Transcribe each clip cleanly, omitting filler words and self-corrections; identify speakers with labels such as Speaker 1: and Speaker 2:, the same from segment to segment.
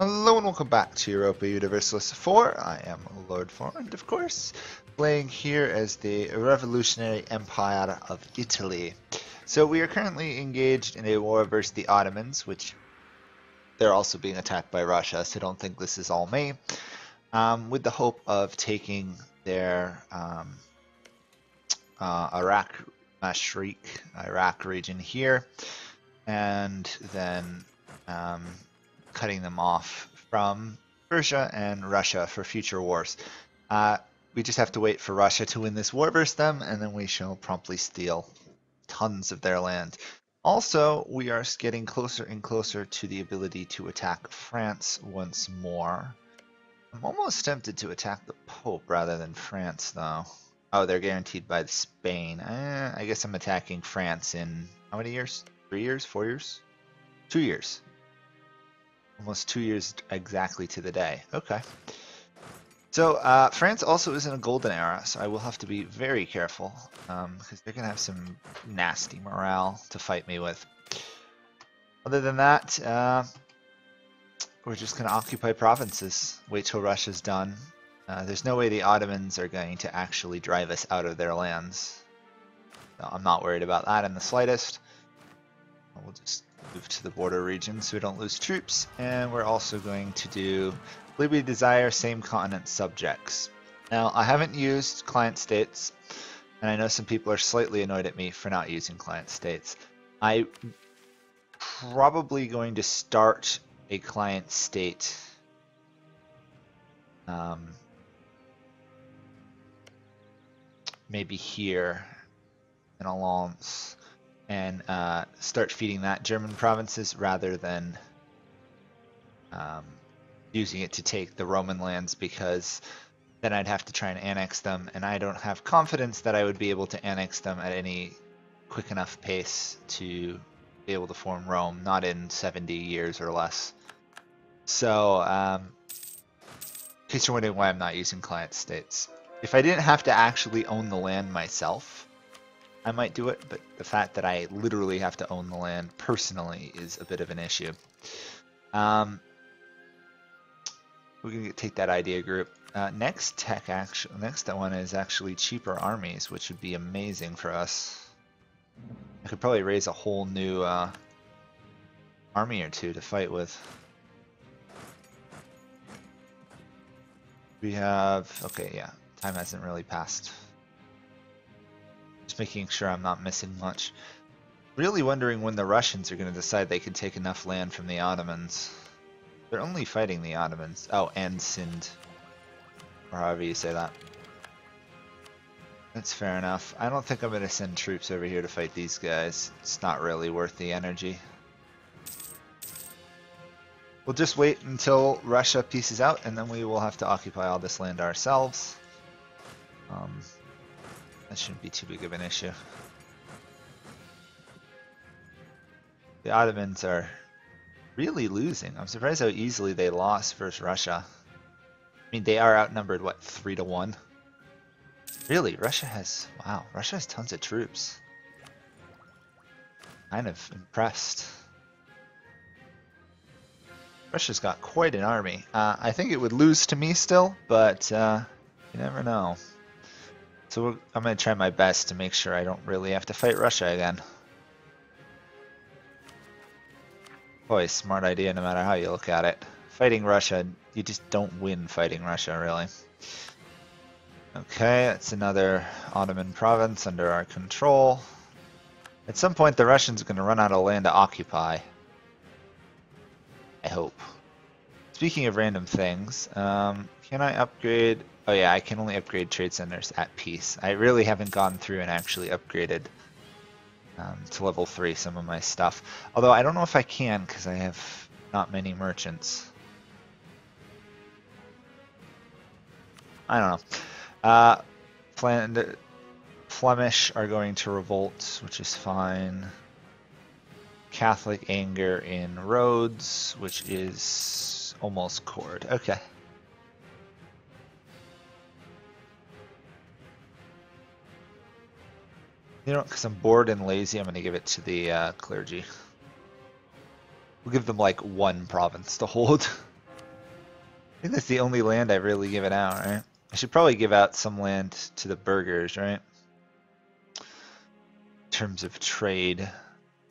Speaker 1: Hello and welcome back to Europa Universalis 4. I am Lord Forwind, of course, playing here as the Revolutionary Empire of Italy. So we are currently engaged in a war versus the Ottomans, which they're also being attacked by Russia, so don't think this is all me, with the hope of taking their Iraq region here, and then cutting them off from Persia and Russia for future wars. We just have to wait for Russia to win this war versus them, and then we shall promptly steal tons of their land. Also, we are getting closer and closer to the ability to attack France once more. I'm almost tempted to attack the Pope rather than France, though. Oh, they're guaranteed by Spain. I guess I'm attacking France in how many years? 3 years? 4 years? 2 years. Almost 2 years exactly to the day. Okay. So France also is in a golden era, so I will have to be very careful because they're going to have some nasty morale to fight me with. Other than that, we're just going to occupy provinces. Wait till Russia's done. There's no way the Ottomans are going to actually drive us out of their lands. So I'm not worried about that in the slightest. We'll just move to the border region so we don't lose troops, and we're also going to do Liberty Desire Same Continent Subjects. Now, I haven't used client states, and I know some people are slightly annoyed at me for not using client states. I'm probably going to start a client state maybe here in Alliance, and start feeding that German provinces rather than using it to take the Roman lands, because then I'd have to try and annex them, and I don't have confidence that I would be able to annex them at any quick enough pace to be able to form Rome, not in 70 years or less. So, in case you're wondering why I'm not using client states. If I didn't have to actually own the land myself, I might do it, but the fact that I literally have to own the land personally is a bit of an issue. We're gonna take that idea group. Next one is actually cheaper armies, which would be amazing for us. I could probably raise a whole new army or two to fight with. We have, okay, yeah, time hasn't really passed. Just making sure I'm not missing much. Really wondering when the Russians are going to decide they can take enough land from the Ottomans. They're only fighting the Ottomans. Oh, and Sind. Or however you say that. That's fair enough. I don't think I'm going to send troops over here to fight these guys. It's not really worth the energy. We'll just wait until Russia pieces out, and then we will have to occupy all this land ourselves. That shouldn't be too big of an issue. The Ottomans are really losing. I'm surprised how easily they lost versus Russia. I mean, they are outnumbered, what, 3-1? Really, Russia has, wow, Russia has tons of troops. Kind of impressed. Russia's got quite an army. I think it would lose to me still, but you never know. So I'm going to try my best to make sure I don't really have to fight Russia again. Boy, smart idea no matter how you look at it. Fighting Russia, you just don't win fighting Russia, really. Okay, that's another Ottoman province under our control. At some point, the Russians are going to run out of land to occupy. I hope. Speaking of random things, can I upgrade? Oh yeah, I can only upgrade trade centers at peace. I really haven't gone through and actually upgraded to level 3 some of my stuff. Although I don't know if I can because I have not many merchants. I don't know. Flemish are going to revolt, which is fine. Catholic anger in Rhodes, which is almost cored. Okay. You know, because I'm bored and lazy, I'm going to give it to the clergy. We'll give them like one province to hold. I think that's the only land I've really given out, right? I should probably give out some land to the burghers, right? In terms of trade.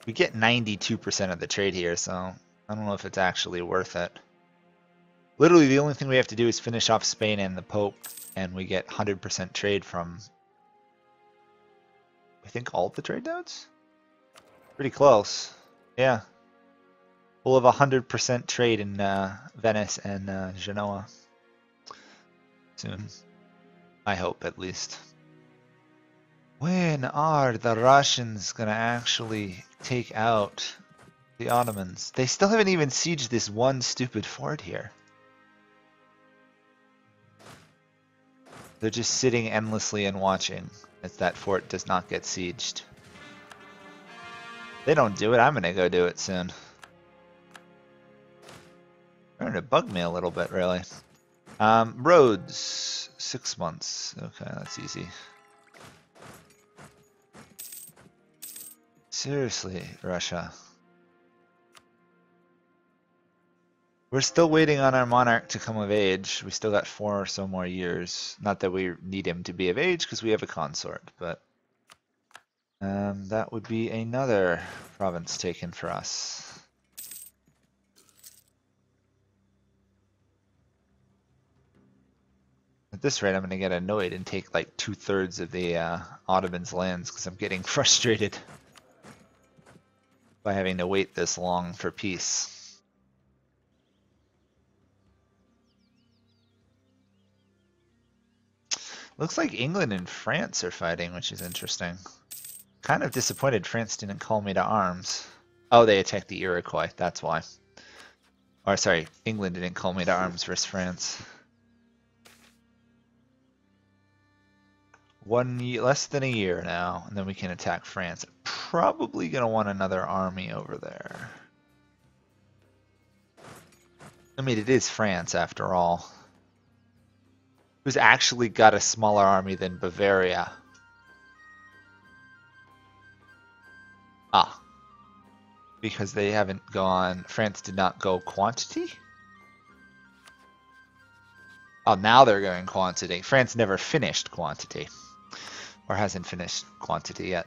Speaker 1: We get 92% of the trade here, so I don't know if it's actually worth it. Literally, the only thing we have to do is finish off Spain and the Pope, and we get 100% trade from, I think, all the trade nodes? Pretty close. Yeah. We'll have 100% trade in Venice and Genoa soon. I hope, at least. When are the Russians gonna actually take out the Ottomans? They still haven't even sieged this one stupid fort here. They're just sitting endlessly and watching as that fort does not get sieged. If they don't do it, I'm gonna go do it soon. They're gonna bug me a little bit, really. Roads, 6 months. Okay, that's easy. Seriously, Russia. We're still waiting on our monarch to come of age. We still got 4 or so more years. Not that we need him to be of age because we have a consort, but that would be another province taken for us. At this rate, I'm going to get annoyed and take like 2/3 of the Ottomans' lands because I'm getting frustrated by having to wait this long for peace. Looks like England and France are fighting, which is interesting. Kind of disappointed France didn't call me to arms. Oh, they attacked the Iroquois, that's why. Or sorry, England didn't call me to arms versus France. Less than a year now, and then we can attack France. Probably gonna want another army over there. I mean, it is France after all. Who's actually got a smaller army than Bavaria? Ah. Because they haven't gone... France did not go quantity? Oh, now they're going quantity. France never finished quantity. Or hasn't finished quantity yet.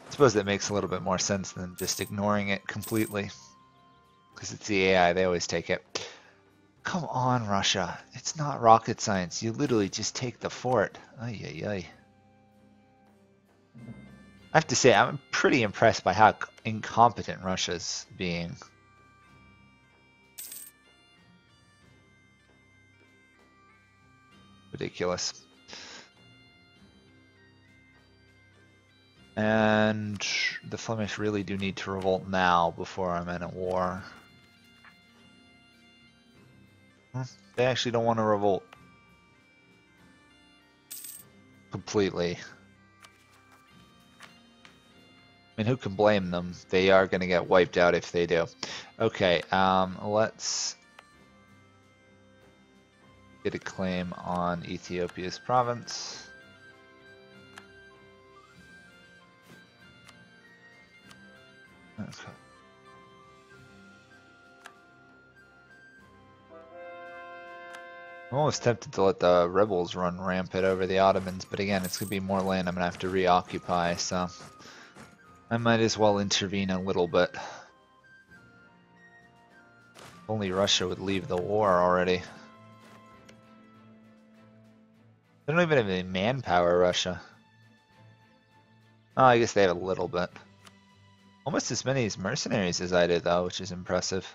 Speaker 1: I suppose that makes a little bit more sense than just ignoring it completely. Because it's the AI, they always take it. Come on, Russia. It's not rocket science. You literally just take the fort. Ay, ay, ay. I have to say, I'm pretty impressed by how incompetent Russia's being. Ridiculous. And the Flemish really do need to revolt now before I'm in a war. They actually don't want to revolt. Completely. I mean, who can blame them? They are going to get wiped out if they do. Okay, let's get a claim on Ethiopia's province. Okay. I'm almost tempted to let the rebels run rampant over the Ottomans, but again, it's going to be more land I'm going to have to reoccupy, so I might as well intervene a little bit. If only Russia would leave the war already. They don't even have any manpower, Russia. Oh, I guess they have a little bit. Almost as many as mercenaries as I did, though, which is impressive.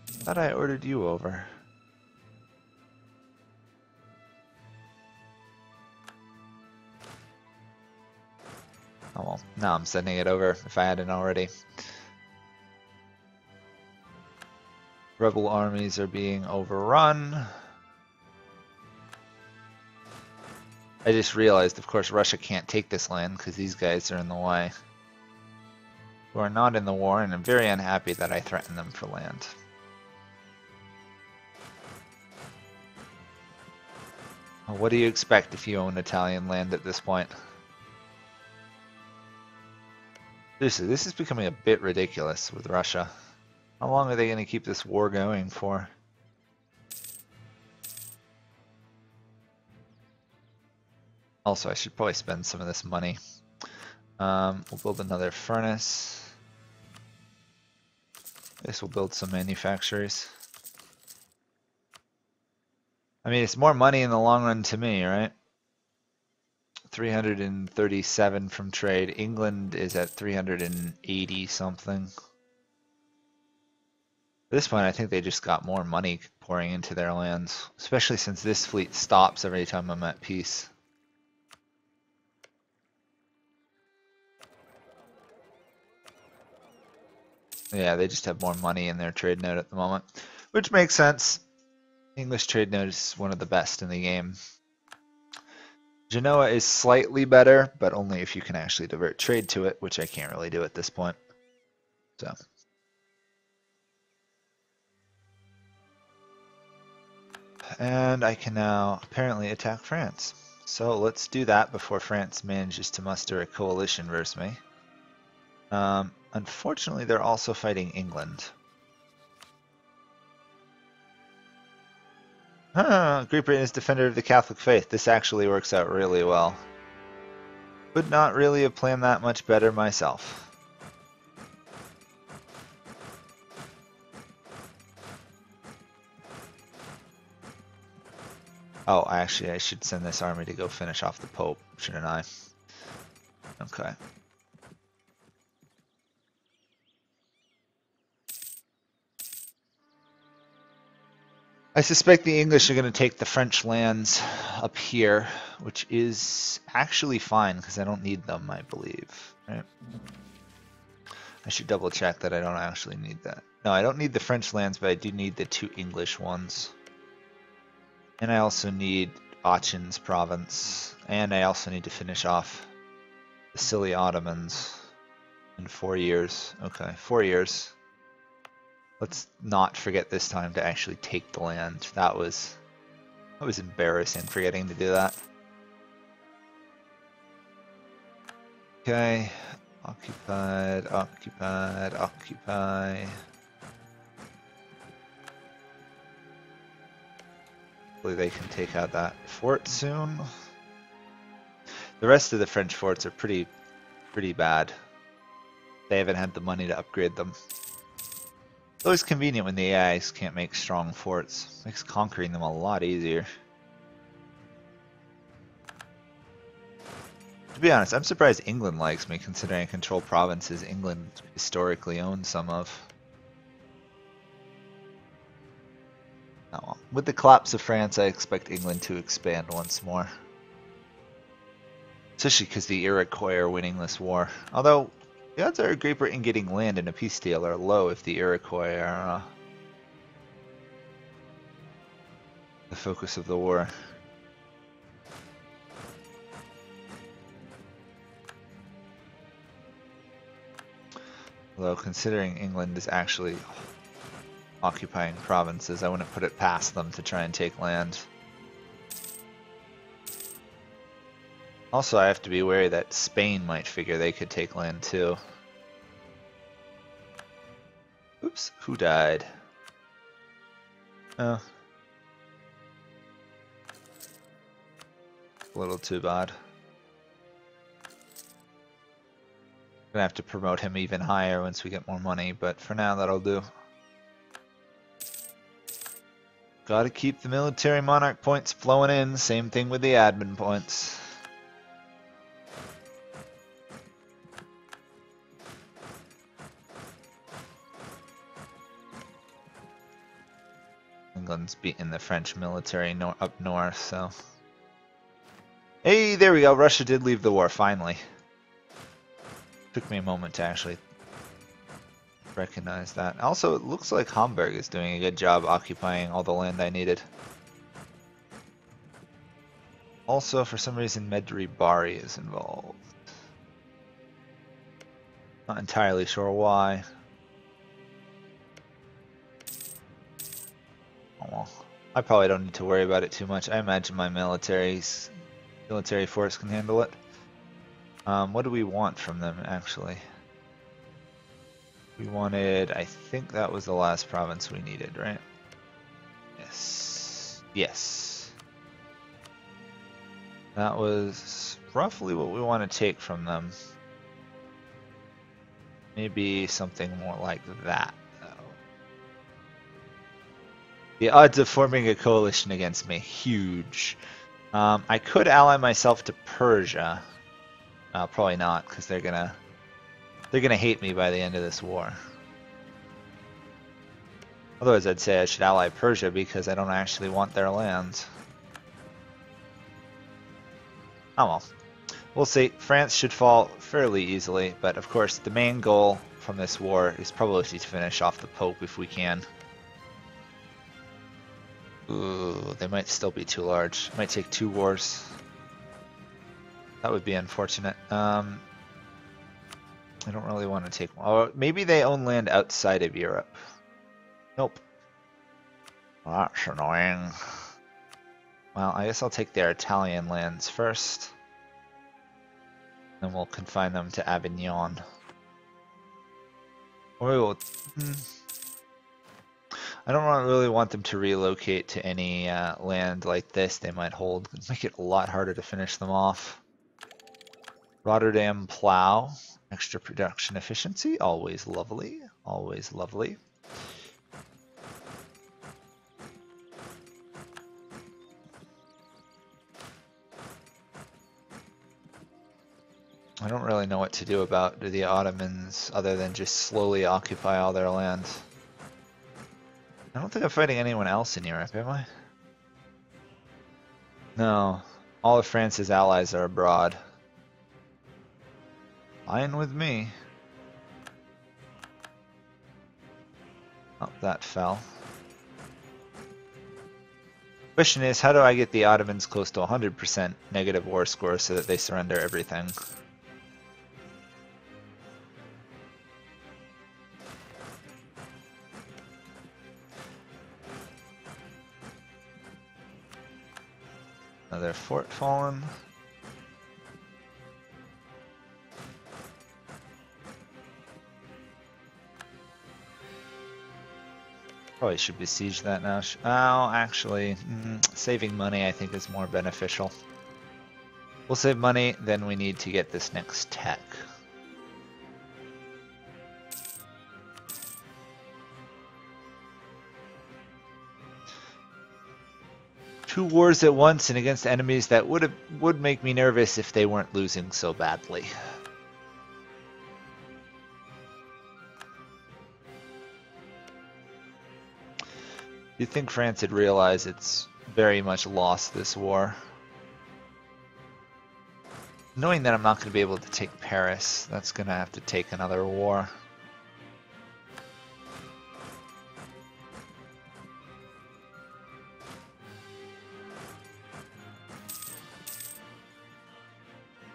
Speaker 1: I thought I ordered you over. Oh well, now I'm sending it over if I hadn't already. Rebel armies are being overrun. I just realized, of course, Russia can't take this land because these guys are in the way. Who are not in the war, and I'm very unhappy that I threatened them for land. Well, what do you expect if you own Italian land at this point? Seriously, this is becoming a bit ridiculous with Russia. How long are they going to keep this war going for? Also, I should probably spend some of this money. We'll build another furnace. I guess we'll build some manufacturers. I mean, it's more money in the long run to me, right? 337 from trade. England is at 380 something. At this point, I think they just got more money pouring into their lands, especially since this fleet stops every time I'm at peace. Yeah, they just have more money in their trade note at the moment, which makes sense. English trade note is one of the best in the game. Genoa is slightly better, but only if you can actually divert trade to it, which I can't really do at this point. So. And I can now apparently attack France. So let's do that before France manages to muster a coalition versus me. Unfortunately, they're also fighting England. Great Britain is defender of the Catholic faith. This actually works out really well. Would not really have planned that much better myself. Oh, actually, I should send this army to go finish off the Pope, shouldn't I? Okay. I suspect the English are going to take the French lands up here, which is actually fine because I don't need them, I believe. Right? I should double check that I don't actually need that. No, I don't need the French lands, but I do need the 2 English ones. And I also need Ottomans province. And I also need to finish off the silly Ottomans in 4 years. Okay, 4 years. Let's not forget this time to actually take the land. That was embarrassing forgetting to do that. Okay, occupied, occupied, occupy. Hopefully they can take out that fort soon. The rest of the French forts are pretty bad. They haven't had the money to upgrade them. It's always convenient when the AIs can't make strong forts. Makes conquering them a lot easier. To be honest, I'm surprised England likes me, considering I control provinces England historically owned some of. Oh well. With the collapse of France, I expect England to expand once more. Especially because the Iroquois are winning this war. Although, the odds are Great Britain getting land in a peace deal are low if the Iroquois are the focus of the war. Although, considering England is actually occupying provinces, I wouldn't put it past them to try and take land. Also, I have to be wary that Spain might figure they could take land too. Oops, who died? Oh. A little too bad. Gonna have to promote him even higher once we get more money, but for now that'll do. Gotta keep the military monarch points flowing in, same thing with the admin points. England's beating the French military up north, so... Hey, there we go, Russia did leave the war, finally. Took me a moment to actually recognize that. Also, it looks like Hamburg is doing a good job occupying all the land I needed. Also, for some reason, Medri Bari is involved. Not entirely sure why. Oh well, I probably don't need to worry about it too much. I imagine my military force can handle it. What do we want from them, actually? We wanted, I think that was the last province we needed, right? Yes. Yes. That was roughly what we want to take from them. Maybe something more like that, though. The odds of forming a coalition against me, huge. I could ally myself to Persia. Probably not, because they're gonna hate me by the end of this war. Otherwise, I'd say I should ally Persia because I don't actually want their lands. Oh well. We'll see. France should fall fairly easily, but of course the main goal from this war is probably to finish off the Pope if we can. Ooh, they might still be too large. Might take 2 wars. That would be unfortunate. I don't really want to take... Oh, maybe they own land outside of Europe. Nope. Well, that's annoying. Well, I guess I'll take their Italian lands first. Then we'll confine them to Avignon. Or we will... I don't really want them to relocate to any land like this they might hold. It'd make it a lot harder to finish them off. Rotterdam plow. Extra production efficiency. Always lovely. Always lovely. I don't really know what to do about the Ottomans other than just slowly occupy all their land. I don't think I'm fighting anyone else in Europe, am I? No. All of France's allies are abroad. Fine with me. Oh, that fell. Question is, how do I get the Ottomans close to 100% negative war score so that they surrender everything? Another fort fallen. Probably should besiege that now. Oh, actually, saving money I think is more beneficial. We'll save money, then we need to get this next tech. Two wars at once and against enemies that would make me nervous if they weren't losing so badly. You'd think France had realized it's very much lost this war. Knowing that I'm not going to be able to take Paris, that's going to have to take another war.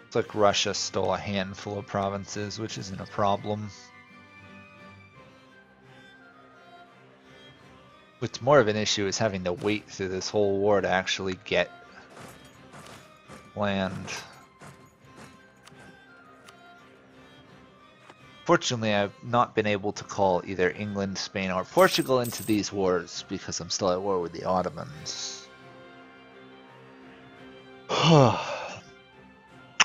Speaker 1: It's like Russia stole a handful of provinces, which isn't a problem. What's more of an issue is having to wait through this whole war to actually get land. Fortunately, I've not been able to call either England, Spain, or Portugal into these wars because I'm still at war with the Ottomans.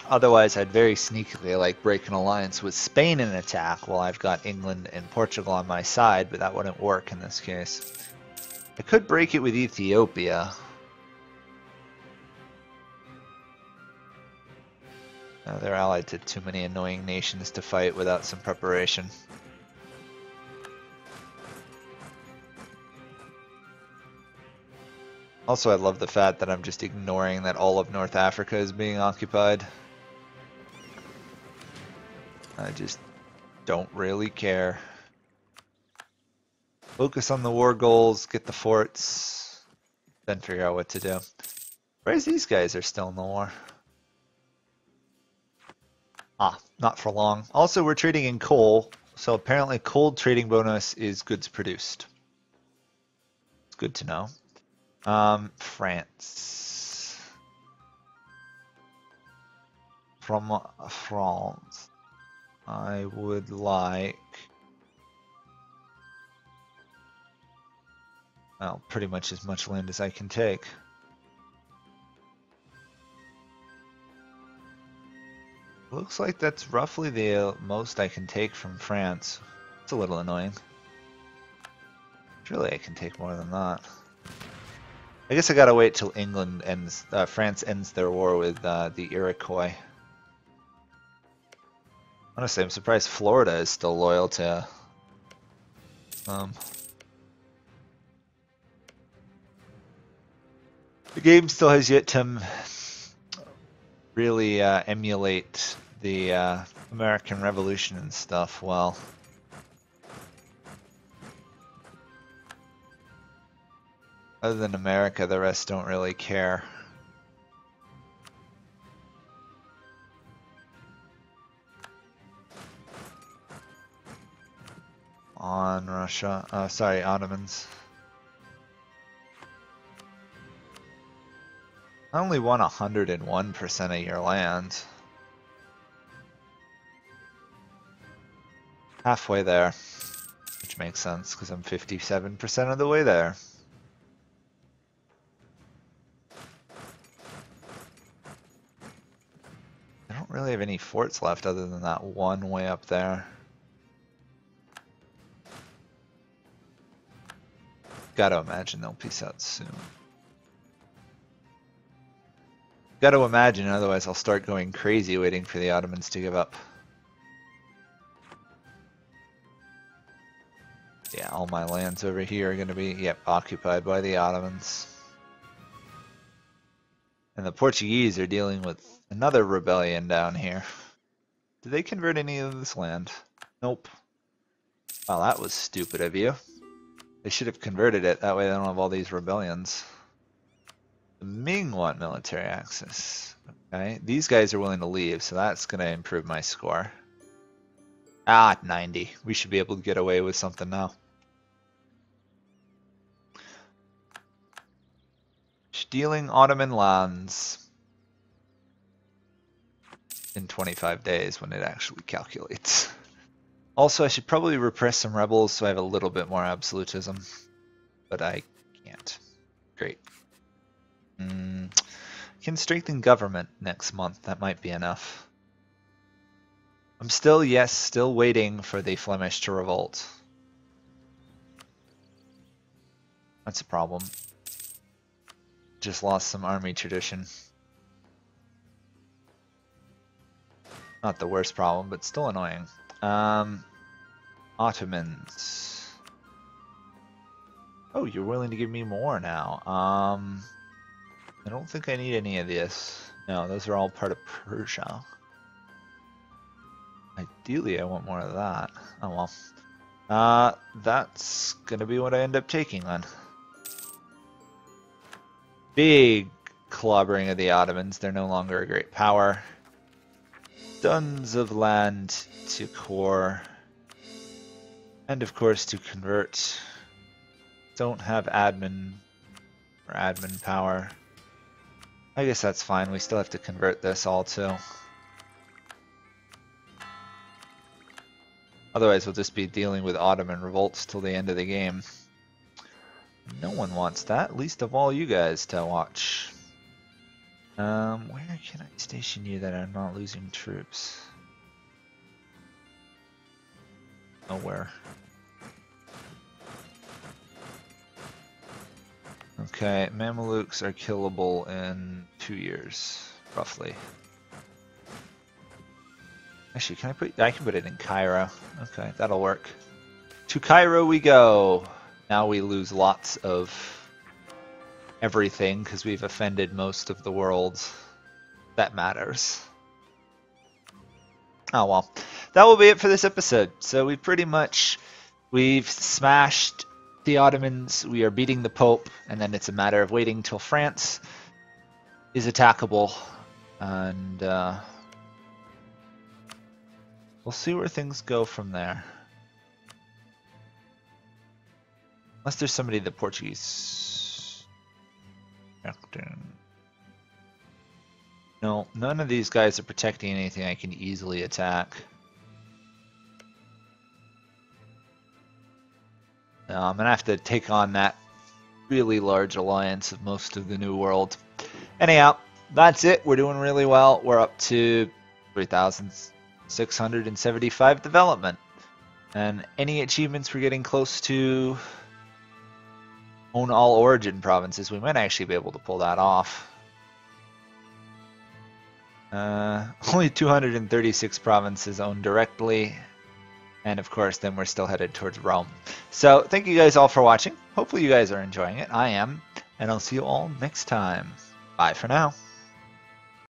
Speaker 1: Otherwise, I'd very sneakily like break an alliance with Spain in attack while I've got England and Portugal on my side, but that wouldn't work in this case. I could break it with Ethiopia. They're allied to too many annoying nations to fight without some preparation. Also, I love the fact that I'm just ignoring that all of North Africa is being occupied. I just don't really care. Focus on the war goals, get the forts, then figure out what to do. Whereas these guys are still in the war. Ah, not for long. Also, we're trading in coal, so apparently coal trading bonus is goods produced. It's good to know. France. From France, I would like Well, pretty much as much land as I can take. Looks like that's roughly the most I can take from France. It's a little annoying. Surely I can take more than that. I guess I gotta wait till France ends their war with the Iroquois. Honestly, I'm surprised Florida is still loyal to the game still has yet to really emulate the American Revolution and stuff well. Other than America, the rest don't really care. On Russia, sorry, Ottomans. I only won 101% of your land. Halfway there, which makes sense because I'm 57% of the way there. I don't really have any forts left other than that one way up there. Gotta imagine they'll peace out soon. Gotta imagine, otherwise I'll start going crazy waiting for the Ottomans to give up. Yeah, all my lands over here are gonna be, yep, occupied by the Ottomans. And the Portuguese are dealing with another rebellion down here. Did they convert any of this land? Nope. Well, that was stupid of you. They should have converted it, that way they don't have all these rebellions. The Ming want military access. Okay, these guys are willing to leave, so that's going to improve my score. Ah, 90. We should be able to get away with something now. Stealing Ottoman lands in 25 days when it actually calculates. Also, I should probably repress some rebels so I have a little bit more absolutism, but I can't. Great. Can strengthen government next month. That might be enough. I'm still waiting for the Flemish to revolt. That's a problem. Just lost some army tradition. Not the worst problem, but still annoying. Ottomans. Oh, you're willing to give me more now. I don't think I need any of this. No, those are all part of Persia. Ideally, I want more of that. Oh well. That's gonna be what I end up taking then. Big clobbering of the Ottomans. They're no longer a great power. Tons of land to core. And of course to convert. Don't have admin or admin power. I guess that's fine. We still have to convert this all too. Otherwise we'll just be dealing with Ottoman revolts till the end of the game. No one wants that, least of all you guys to watch. Where can I station you that I'm not losing troops? Nowhere. Okay, Mamelukes are killable in 2 years, roughly. Actually, I can put it in Cairo. Okay, that'll work. To Cairo we go! Now we lose lots of everything because we've offended most of the world. That matters. Oh well. That will be it for this episode. So we've smashed the Ottomans, we are beating the Pope, and then it's a matter of waiting till France is attackable, and we'll see where things go from there. Unless there's somebody the Portuguese... No, none of these guys are protecting anything I can easily attack. I'm gonna have to take on that really large alliance of most of the New World. Anyhow, that's it. We're doing really well. We're up to 3,675 development. And any achievements we're getting close to own all origin provinces, we might actually be able to pull that off. Only 236 provinces owned directly. And of course, then we're still headed towards Rome. So thank you guys all for watching. Hopefully you guys are enjoying it. I am. And I'll see you all next time. Bye for now.